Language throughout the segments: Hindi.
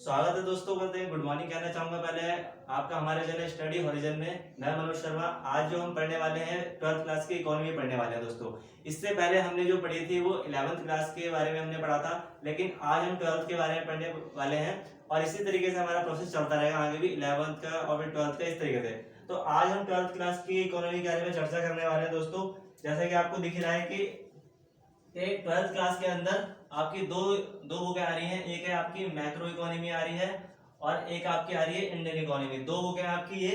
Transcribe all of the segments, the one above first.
स्वागत है दोस्तों, बोलते हैं गुड मॉर्निंग कहना चाहूंगा पहले आपका हमारे चैनल स्टडी हॉरिजन में। मैं मनोज शर्मा। आज जो हम पढ़ने वाले हैं 12th क्लास की इकोनॉमी पढ़ने वाले हैं दोस्तों। इससे पहले हमने जो पढ़ी थी वो 11th क्लास के बारे में हमने पढ़ा था, लेकिन आज हम 12th के बारे में पढ़ने वाले हैं और इसी तरीके से हमारा प्रोसेस चलता रहेगा आगे भी 11th का और फिर 12th का, इस तरीके से। तो आज हम 12th क्लास की इकोनॉमी के बारे में चर्चा करने वाले हैं दोस्तों। जैसा कि आपको दिख रहा है कि एक 12th क्लास के अंदर आपकी दो दो बुकें आ रही हैं। एक है आपकी मैक्रो इकोनॉमी आ रही है और एक आपकी आ रही है इंडियन इकोनॉमी। दो बुकें आपकी ये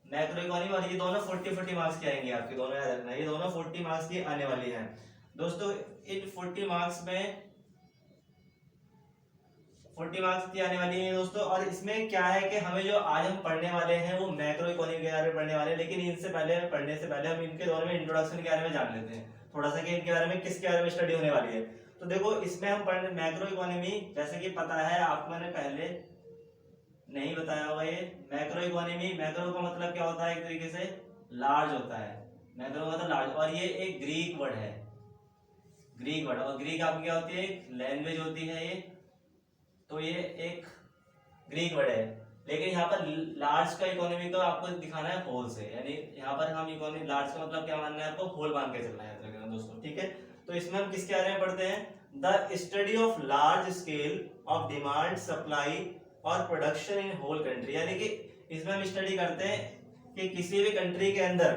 मैक्रो इकोनॉमी, और ये दोनों 40 मार्क्स की आएंगी आपकी, दोनों याद रखना, ये दोनों 40 मार्क्स की आने वाली हैं दोस्तों। इन 40 मार्क्स में 40 मार्क्स की आने वाली है दोस्तों। और इसमें क्या है कि हमें जो आज हम पढ़ने वाले हैं वो मैक्रो इकोनॉमी के बारे में पढ़ने वाले हैं, लेकिन इनसे पहले पढ़ने से पहले हम इनके दोनों में इंट्रोडक्शन के बारे में जान लेते हैं थोड़ा सा कि इनके बारे में किसके बारे में स्टडी होने वाली है। तो देखो, इसमें हम पढ़ने मैक्रो इकोनॉमी, जैसे कि पता है आपको, मैंने पहले नहीं बताया होगा ये मैक्रो इकोनॉमी। मैक्रो का मतलब क्या होता है? एक तरीके से लार्ज होता है। मैक्रो मतलब लार्ज, और ये एक ग्रीक वर्ड है, ग्रीक वर्ड। और ग्रीक आपकी क्या होती है? लैंग्वेज होती है ये, तो ये एक ग्रीक वर्ड है। लेकिन यहाँ पर लार्ज का इकोनॉमी को आपको दिखाना है होल से, यानी यहाँ पर हम इकोनॉमी लार्ज का मतलब क्या मानना है आपको? होल मान के चलना है दोस्तों, ठीक है। तो इसमें हम किसके बारे में पढ़ते हैं? The study of large scale of demand, supply और प्रोडक्शन इन होल कंट्री। यानी कि इसमें हम स्टडी करते हैं कि किसी भी कंट्री के अंदर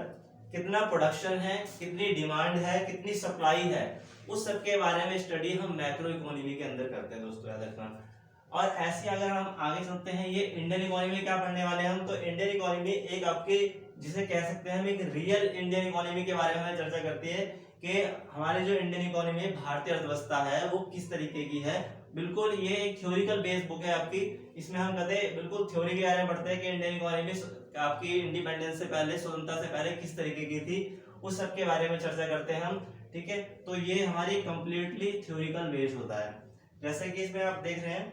कितना प्रोडक्शन है, कितनी डिमांड है, कितनी सप्लाई है, उस सब के बारे में स्टडी हम मैक्रो इकोनॉमी के अंदर करते हैं दोस्तों, याद रखना। और ऐसे अगर हम आगे चलते हैं, ये इंडियन इकोनॉमी क्या पढ़ने वाले हैं हम? तो इंडियन इकोनॉमी एक आपके, जिसे कह सकते हैं हम एक रियल इंडियन इकोनॉमी के बारे में चर्चा करती है कि हमारे जो इंडियन इकोनॉमी है, भारतीय अर्थव्यवस्था है, वो किस तरीके की है। बिल्कुल ये एक थ्योरिकल बेस्ड बुक है आपकी। इसमें हम कहते हैं बिल्कुल थ्योरी के बारे में पढ़ते हैं कि इंडियन इकोनॉमी आपकी इंडिपेंडेंस से पहले, स्वतंत्रता से पहले किस तरीके की थी, उस सब के बारे में चर्चा करते हैं हम, ठीक है। तो ये हमारी कंप्लीटली थ्योरिकल बेस्ड होता है। जैसे कि इसमें आप देख रहे हैं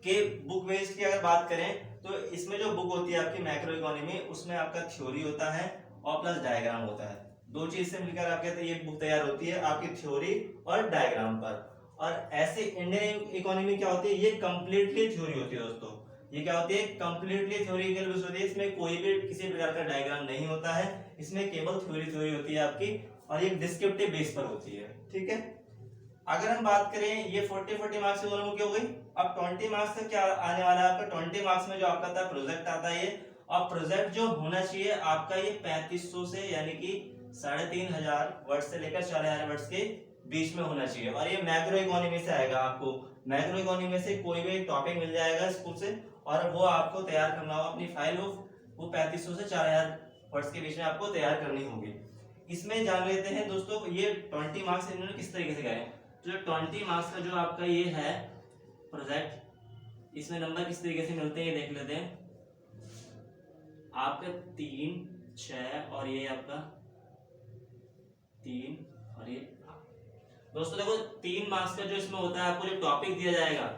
कि बुक बेस्ड की अगर बात करें तो इसमें जो बुक होती है आपकी मैक्रो इकोनॉमी, उसमें आपका थ्योरी होता है और प्लस डायग्राम होता है। दो चीज से मिलकर आपके ये बुक तैयार होती है आपकी थ्योरी और डायग्राम पर। और ऐसे इंडियन इकोनॉमी क्या होती है? ये कंप्लीटली थ्योरी होती है दोस्तों। ये क्या होती है? कंप्लीटली थ्योरिकल बेस्ड होती है। इसमें कोई भी किसी प्रकार का डायग्राम नहीं होता है, इसमें केवल थ्योरी होती है आपकी, और ये डिस्क्रिप्टिव बेस पर होती है, ठीक है। अगर हम बात करें, ये 40 मार्क्स की दोनों की हो गई। अब 20 मार्क्स का क्या आने वाला है आपका? 20 मार्क्स में जो आपका था प्रोजेक्ट आता है ये, और प्रोजेक्ट जो होना चाहिए आपका ये 3500 से, यानी कि 3500 वर्ड से लेकर 4000 वर्ड्स के बीच में होना चाहिए। और ये मैक्रो इकोनॉमी से आएगा। आपको मैक्रो इकोनॉमी में से कोई भी एक टॉपिक मिल जाएगा स्कूल से, और वो आपको तैयार करना होगा अपनी फाइल, वो 3500 से 4000 वर्ड्स के बीच में आपको तैयार करनी होगी। इसमें जान लेते हैं दोस्तों, ये 20 मार्क्स इन्होंने किस तरीके से गए। जो 20 मार्क्स का जो आपका ये है प्रोजेक्ट, इसमें नंबर किस तरीके से मिलते हैं ये देख लेते हैं। आपका 3, 6 और ये आपका 3 और ये दोस्तों देखो, 3 मार्क्स का जो इसमें होता है, आपको जो टॉपिक दिया जाएगा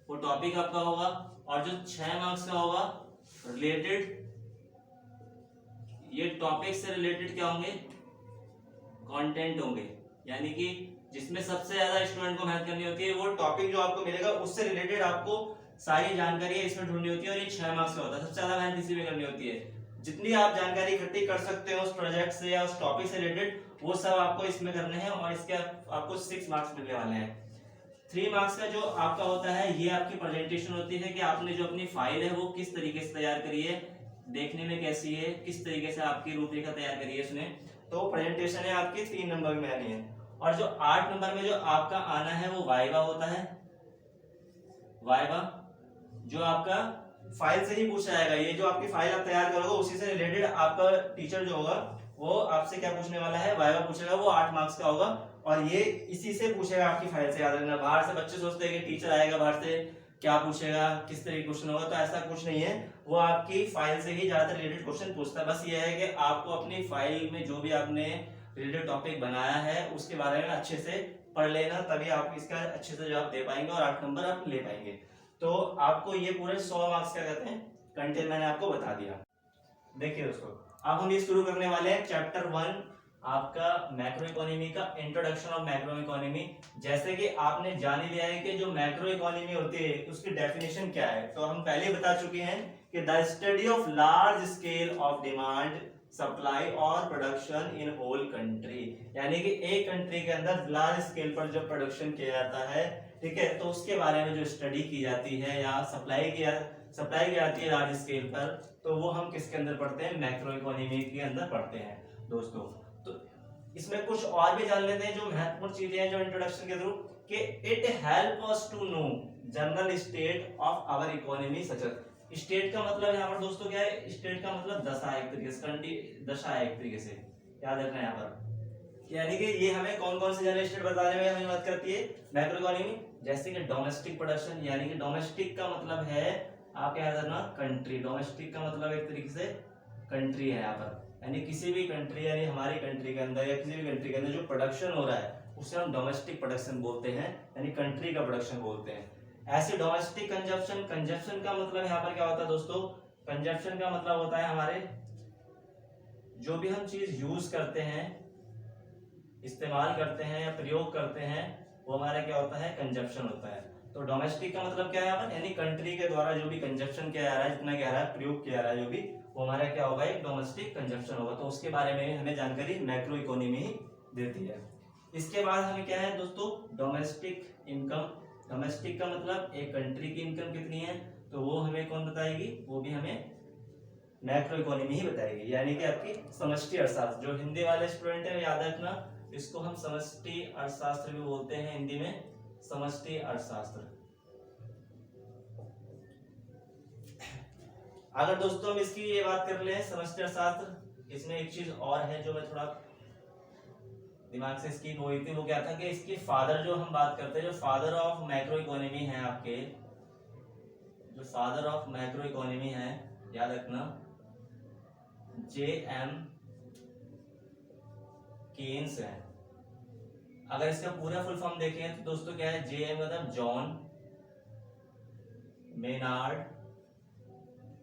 वो टॉपिक आपका होगा, और जो 6 मार्क्स का होगा रिलेटेड, ये टॉपिक से रिलेटेड क्या होंगे? कंटेंट होंगे। यानी कि जिसमें सबसे ज्यादा स्टूडेंट को मेहनत करनी होती है, वो टॉपिक जो आपको मिलेगा उससे रिलेटेड आपको सारी जानकारी इसमें ढूंढनी होती है, और ये 6 मार्क्स का होता है। सबसे ज्यादा मेहनत इसी में करनी होती है। जितनी आप जानकारी इकट्ठी कर सकते हो उस प्रोजेक्ट से या उस टॉपिक से रिलेटेड, वो सब आपको इसमें करने हैं, और इसके आपको 6 मार्क्स मिलने वाले हैं। 3 मार्क्स का जो आपका होता है, ये आपकी प्रेजेंटेशन होती है कि आपने जो अपनी फाइल है वो किस तरीके से तैयार करी है, देखने में कैसी है, किस तरीके से आपकी रूपरेखा तैयार करी है उसने। तो प्रेजेंटेशन है आपकी 3 नंबर में आनी है। और जो 8 नंबर में जो आपका आना है वो वाइवा होता है। वाइवा जो आपका फाइल से ही पूछा जाएगा। ये जो आपकी फाइल आप तैयार करोगे उसी से रिलेटेड आपका टीचर जो होगा वो आपसे क्या पूछने वाला है? वाइवा पूछेगा। वो 8 मार्क्स का होगा, और ये इसी से पूछेगा आपकी फाइल से, याद रखना। बाहर से बच्चे सोचते हैं कि टीचर आएगा बाहर से क्या पूछेगा, किस तरीके क्वेश्चन होगा, तो ऐसा कुछ नहीं है। वो आपकी फाइल से ही ज्यादातर रिलेटेड क्वेश्चन पूछता है। बस ये है कि आपको अपनी फाइल में जो भी आपने रिलेटेड टॉपिक बनाया है उसके बारे में अच्छे से पढ़ लेना, तभी आप इसका अच्छे से जवाब दे पाएंगे और 8 नंबर आप ले पाएंगे। तो आपको ये पूरे 100 मार्क्स क्या कहते हैं कंटेंट मैंने आपको बता दिया। देखिए दोस्तों, अब हम ये शुरू करने वाले हैं चैप्टर 1 आपका मैक्रो इकोनॉमी का इंट्रोडक्शन ऑफ मैक्रो इकोनॉमी। जैसे कि आपने जान ही लिया है कि जो मैक्रो इकोनॉमी होती है उसकी डेफिनेशन क्या है, तो हम पहले बता चुके हैं कि the study of large scale of demand supply और प्रोडक्शन इन होल कंट्री, यानी कि एक कंट्री के अंदर लार्ज स्केल पर जब प्रोडक्शन किया जाता है, ठीक है, तो उसके बारे में जो स्टडी की जाती है या सप्लाई की जाती है लार्ज स्केल पर, तो वो हम किसके अंदर पढ़ते हैं, मैक्रो इकोनॉमी के अंदर पढ़ते हैं दोस्तों। तो इसमें कुछ और भी जान लेते हैं जो महत्वपूर्ण चीजें हैं जो इंट्रोडक्शन के थ्रू, कि it help us to know general state of our economy such as. State का मतलब यहाँ पर दोस्तों क्या है, स्टेट का मतलब दशा, एक तरीके से दशा है, एक तरीके से याद रखना है यहाँ पर। यानी कि ये हमें कौन कौन से जनरल स्टेट बताने में हमें मदद करती है मैक्रो इकोनॉमी। जैसे कि डोमेस्टिक प्रोडक्शन, यानी कि डोमेस्टिक का मतलब है आप क्या याद रखना, कंट्री। डोमेस्टिक का मतलब एक तरीके से कंट्री है यहाँ पर, यानी किसी भी कंट्री, यानी हमारी कंट्री के अंदर या किसी भी कंट्री के अंदर जो प्रोडक्शन हो रहा है उसे हम डोमेस्टिक प्रोडक्शन बोलते हैं, यानी कंट्री का प्रोडक्शन बोलते हैं। ऐसे डोमेस्टिक कंजप्शन, कंजप्शन का मतलब यहाँ पर क्या होता है दोस्तों, कंजप्शन का मतलब होता है हमारे जो भी हम चीज यूज करते हैं, इस्तेमाल करते हैं या प्रयोग करते हैं, वो हमारा क्या होता है, कंजप्शन होता है। तो डोमेस्टिक का मतलब क्या है यहाँ पर, यानी कंट्री के द्वारा जो भी कंजप्शन किया जा रहा है, जितना किया जा रहा है, प्रयोग किया जा रहा है, जो भी वो हमारा क्या होगा, एक डोमेस्टिक कंजप्शन होगा। तो उसके बारे में हमें जानकारी मैक्रो इकोनॉमी ही देती है। इसके बाद हमें क्या है दोस्तों, डोमेस्टिक इनकम। डोमेस्टिक का मतलब एक कंट्री की इनकम कितनी है, तो वो हमें कौन बताएगी, वो भी हमें मैक्रो इकोनॉमी ही बताएगी, यानी कि आपकी समष्टि अर्थशास्त्र। जो हिंदी वाले स्टूडेंट है याद रखना, इसको हम समष्टि अर्थशास्त्र भी बोलते हैं, हिंदी में समष्टि अर्थशास्त्र। अगर दोस्तों हम इसकी ये बात कर ले समष्टि अर्थशास्त्र, इसमें एक चीज और है जो मैं थोड़ा दिमाग से स्किप हुई थी, वो क्या था कि इसकी फादर जो हम बात करते हैं, जो फादर ऑफ मैक्रो इकोनॉमी है आपके, जो फादर ऑफ मैक्रो इकोनॉमी है, याद रखना J.M. केन्स है। अगर इसका पूरा फुल फॉर्म देखें तो दोस्तों क्या है, J.M. मतलब जॉन मेनार्ड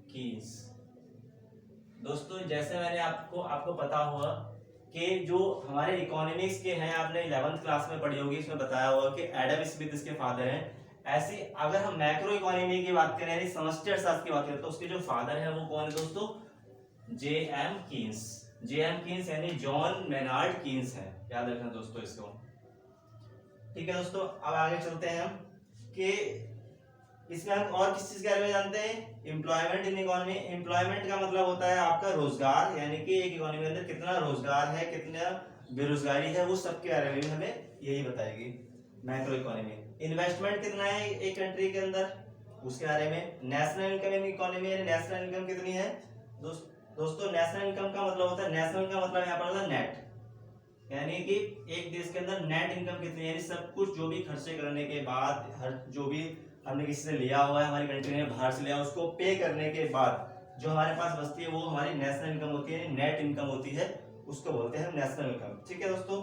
कीन्स। दोस्तों जैसे मैंने आपको पता हुआ कि जो हमारे इकोनॉमिक्स के हैं, आपने 11th क्लास में पढ़ी होगी, इसमें बताया होगा कि एडम स्मिथ इसके फादर हैं। ऐसे अगर हम मैक्रो इकोनॉमी की बात करें, यानी समष्टि अर्थशास्त्र की बात करें, तो उसके जो फादर है वो कौन है दोस्तों, J.M. कीन्स। J.M. कीन्स यानी जॉन मेनार्ड कीन्स है, याद रखना दोस्तों इसको। ठीक है दोस्तों, अब आगे चलते हैं हम कि इसमें हम और किस चीज के बारे में जानते हैं, एम्प्लॉयमेंट इन इकोनॉमी। एम्प्लॉयमेंट का मतलब होता है आपका रोजगार, यानी कि एक इकोनॉमी के अंदर कितना रोजगार है, कितना बेरोजगारी है, वो सब के बारे में भी हमें यही बताएगी मैक्रो इकोनॉमी। इन्वेस्टमेंट कितना है एक कंट्री के अंदर, उसके बारे में। नेशनल इनकम इन इकोनॉमी, यानी नेशनल इनकम कितनी है दोस्तों। नेशनल इनकम का मतलब होता है, नेशनल का मतलब यहाँ पर होता है नेट, यानी कि एक देश के अंदर नेट इनकम कितनी है, यानी सब कुछ जो भी खर्चे करने के बाद, हर जो भी हमने किसी से लिया हुआ है, हमारी कंट्री ने बाहर से लिया, उसको पे करने के बाद जो हमारे पास बचती है वो हमारी नेशनल इनकम होती है, नेट इनकम होती है, उसको बोलते हैं नेशनल इनकम। ठीक है दोस्तों,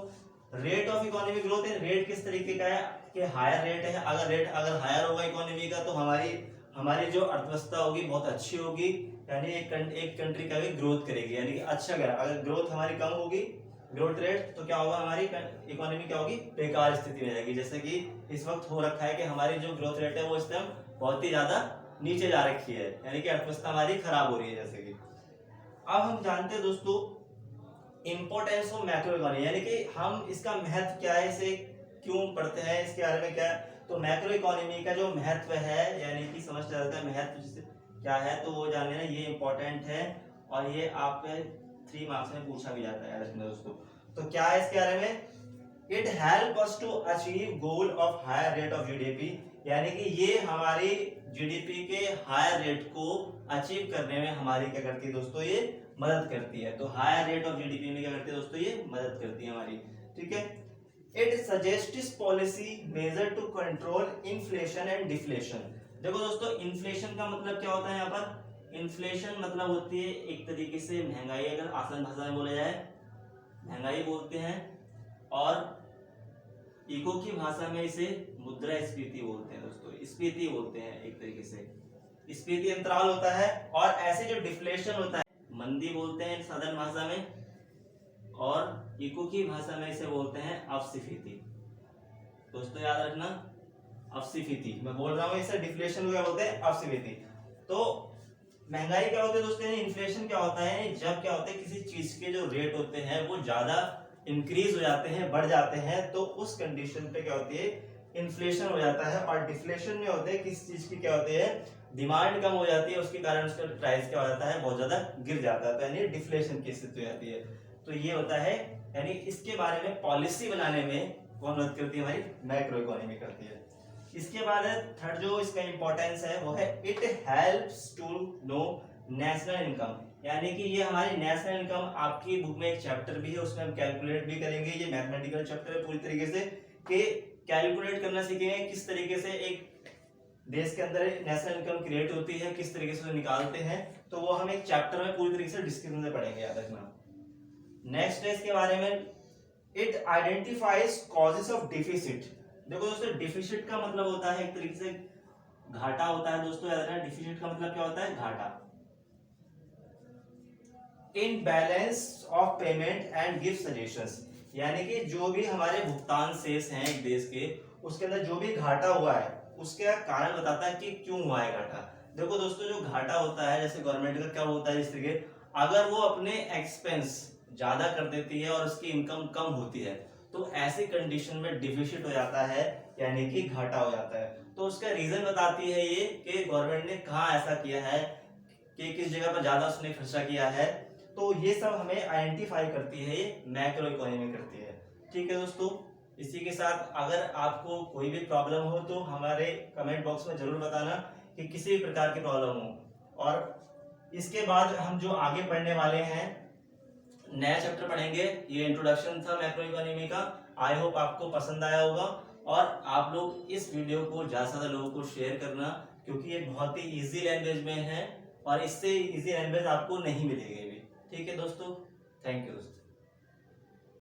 रेट ऑफ इकोनॉमिक ग्रोथ है, रेट किस तरीके का है कि हायर रेट है। अगर हायर होगा इकोनॉमी का तो हमारी जो अर्थव्यवस्था होगी बहुत अच्छी होगी, यानी एक कंट्री का भी ग्रोथ करेगी, यानी कि अच्छा करेगा। अगर ग्रोथ हमारी कम होगी, ग्रोथ रेट, तो क्या होगा, हमारी इकोनॉमी क्या होगी, बेकार स्थिति में रहेगी। जैसे कि इस वक्त हो रखा है कि हमारी जो ग्रोथ रेट है वो इस टाइम बहुत ही ज्यादा नीचे जा रखी है, यानी कि अर्थव्यवस्था हमारी खराब हो रही है। जैसे कि अब हम जानते हैं दोस्तों इंपोर्टेंस ऑफ मैक्रो इकोनॉमी, यानी कि हम इसका महत्व क्या है, इसे क्यों पढ़ते हैं, इसके बारे में क्या है। तो मैक्रो इकोनॉमी का जो महत्व है, यानी कि समझ जाता है महत्व क्या है, तो वो जान लेना, ये इंपॉर्टेंट है और ये आपके 3 मार्क्स में पूछा भी जाता है दोस्तों। तो क्या है इसके बारे में, it help us to achieve goal of higher rate of GDP, यानी कि ये हमारी जीडीपी के हायर रेट को अचीव करने में हमारी क्या करती है दोस्तों, ये मदद करती है। तो हायर रेट ऑफ जीडीपी में क्या करती है दोस्तों, ये मदद करती है हमारी। ठीक है, it suggests policy measure to control inflation and deflation. देखो दोस्तों, इन्फ्लेशन का मतलब क्या होता है, यहाँ पर इन्फ्लेशन मतलब होती है एक तरीके से महंगाई, अगर आसान भाषा में बोला जाए महंगाई बोलते हैं, और इको की भाषा में इसे मुद्रास्फीति बोलते हैं दोस्तों, स्फीति बोलते हैं एक तरीके से, स्फीति अंतराल होता है। और ऐसे जो डिफ्लेशन होता है, मंदी बोलते हैं साधारण भाषा में, और इको की भाषा में इसे बोलते हैं अवसिफिति। दोस्तों याद रखना, अवसिफिति मैं बोल रहा हूँ, इसे डिफ्लेशन को क्या बोलते हैं, अवसिफिति। तो महंगाई क्या होती है दोस्तों, इन्फ्लेशन क्या होता है, जब क्या होता है किसी चीज के जो रेट होते हैं वो ज्यादा इंक्रीज हो जाते हैं, बढ़ जाते हैं, तो उस कंडीशन पे क्या होती है, इन्फ्लेशन हो जाता है। और डिफ्लेशन में होते हैं किसी चीज की क्या होती है, डिमांड कम हो जाती है, उसके कारण उसका प्राइस क्या हो जाता है, बहुत ज्यादा गिर जाता है, तो यानी डिफ्लेशन की स्थिति हो जाती है। तो ये होता है, यानी इसके बारे में पॉलिसी बनाने में कौन मदद करती है, हमारी मैक्रो इकोनॉमी करती है। इसके बाद थर्ड जो इसका इंपॉर्टेंस है वो है it helps to know national income, यानी कि ये हमारी नेशनल इनकम, आपकी बुक में एक चैप्टर भी है उसमें हम कैलकुलेट भी करेंगे, ये मैथमेटिकल चैप्टर है पूरी तरीके से, कि कैलकुलेट करना सीखेंगे किस तरीके से एक देश के अंदर नेशनल इनकम क्रिएट होती है, किस तरीके से निकालते हैं, तो वो हम एक चैप्टर में पूरी तरीके से डिस्कशन में पढ़ेंगे, याद रखना। नेक्स्ट है इसके बारे में, it identifies causes of deficit. देखो दोस्तों, डिफिसिट का मतलब होता है एक तरीके से घाटा होता है दोस्तों, याद रखना, डिफिसिट का मतलब क्या होता है, घाटा। In balance of payment and give suggestions, यानी कि जो भी हमारे भुगतान शेष हैं एक देश के, उसके अंदर जो भी घाटा हुआ है उसका कारण बताता है कि क्यों हुआ है घाटा। देखो दोस्तों, जो घाटा होता है, जैसे गवर्नमेंट का क्या होता है, इस तरीके अगर वो अपने एक्सपेंस ज्यादा कर देती है और उसकी इनकम कम होती है, तो ऐसी कंडीशन में डिफिसिट हो जाता है, यानी कि घाटा हो जाता है। तो उसका रीजन बताती है ये कि गवर्नमेंट ने कहाँ ऐसा किया है, कि किस जगह पर ज्यादा उसने खर्चा किया है, तो ये सब हमें आइडेंटिफाई करती है, ये मैक्रो इकोनॉमी करती है। ठीक है दोस्तों, इसी के साथ अगर आपको कोई भी प्रॉब्लम हो तो हमारे कमेंट बॉक्स में जरूर बताना कि किसी भी प्रकार की प्रॉब्लम हो। और इसके बाद हम जो आगे पढ़ने वाले हैं, नया चैप्टर पढ़ेंगे, ये इंट्रोडक्शन था मैक्रो इकोनॉमी का। आई होप आपको पसंद आया होगा, और आप लोग इस वीडियो को ज्यादा से ज्यादा लोगों को शेयर करना, क्योंकि ये बहुत ही इजी लैंग्वेज में है और इससे इजी लैंग्वेज आपको नहीं मिलेगी भी। ठीक है दोस्तों, थैंक यू दोस्तों।